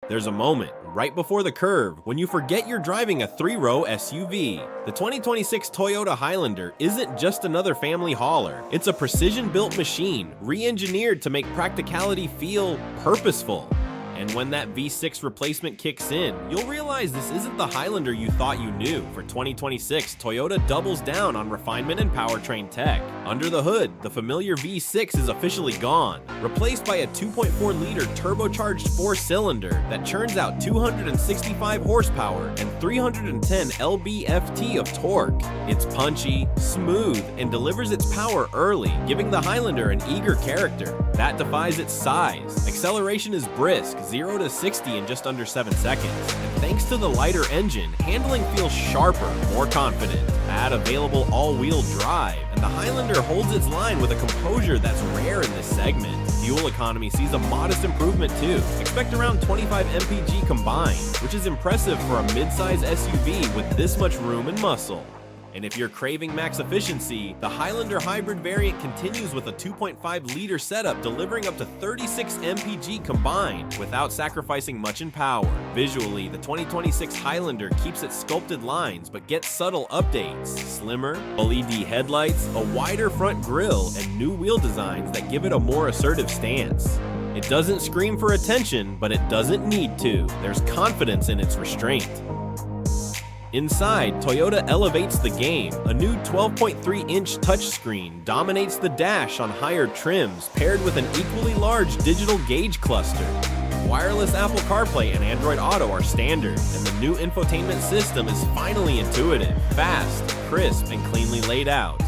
There's a moment, right before the curve, when you forget you're driving a 3-row SUV. The 2026 Toyota Highlander isn't just another family hauler. It's a precision-built machine, re-engineered to make practicality feel purposeful. And when that V6 replacement kicks in, you'll realize this isn't the Highlander you thought you knew. For 2026, Toyota doubles down on refinement and powertrain tech. Under the hood, the familiar V6 is officially gone, replaced by a 2.4-liter turbocharged 4-cylinder that churns out 265 horsepower and 310 lb-ft of torque. It's punchy, smooth, and delivers its power early, giving the Highlander an eager character. That defies its size. Acceleration is brisk, 0 to 60 in just under 7 seconds. And thanks to the lighter engine, handling feels sharper, more confident. Add available all-wheel drive, and the Highlander holds its line with a composure that's rare in this segment. Fuel economy sees a modest improvement too. Expect around 25 mpg combined, which is impressive for a mid-size SUV with this much room and muscle. And if you're craving max efficiency, the Highlander hybrid variant continues with a 2.5-liter setup delivering up to 36 mpg combined without sacrificing much in power. Visually, the 2026 Highlander keeps its sculpted lines but gets subtle updates. Slimmer, LED headlights, a wider front grille, and new wheel designs that give it a more assertive stance. It doesn't scream for attention, but it doesn't need to. There's confidence in its restraint. Inside, Toyota elevates the game. A new 12.3-inch touchscreen dominates the dash on higher trims, paired with an equally large digital gauge cluster. Wireless Apple CarPlay and Android Auto are standard, and the new infotainment system is finally intuitive, fast, crisp, and cleanly laid out.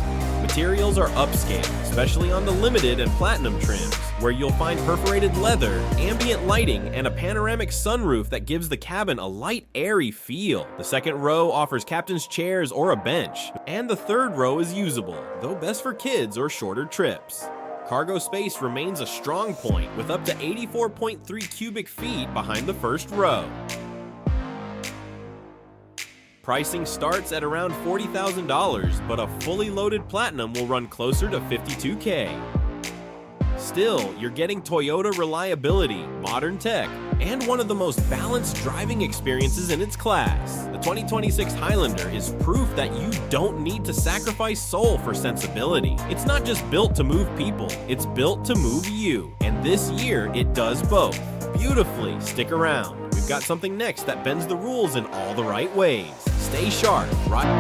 Materials are upscale, especially on the limited and platinum trims, where you'll find perforated leather, ambient lighting, and a panoramic sunroof that gives the cabin a light, airy feel. The second row offers captain's chairs or a bench, and the third row is usable, though best for kids or shorter trips. Cargo space remains a strong point, with up to 84.3 cubic feet behind the first row. Pricing starts at around $40,000, but a fully loaded Platinum will run closer to $52K. Still, you're getting Toyota reliability, modern tech, and one of the most balanced driving experiences in its class. The 2026 Highlander is proof that you don't need to sacrifice soul for sensibility. It's not just built to move people, it's built to move you. And this year, it does both. Beautifully. Stick around. We've got something next that bends the rules in all the right ways. Stay sharp, right?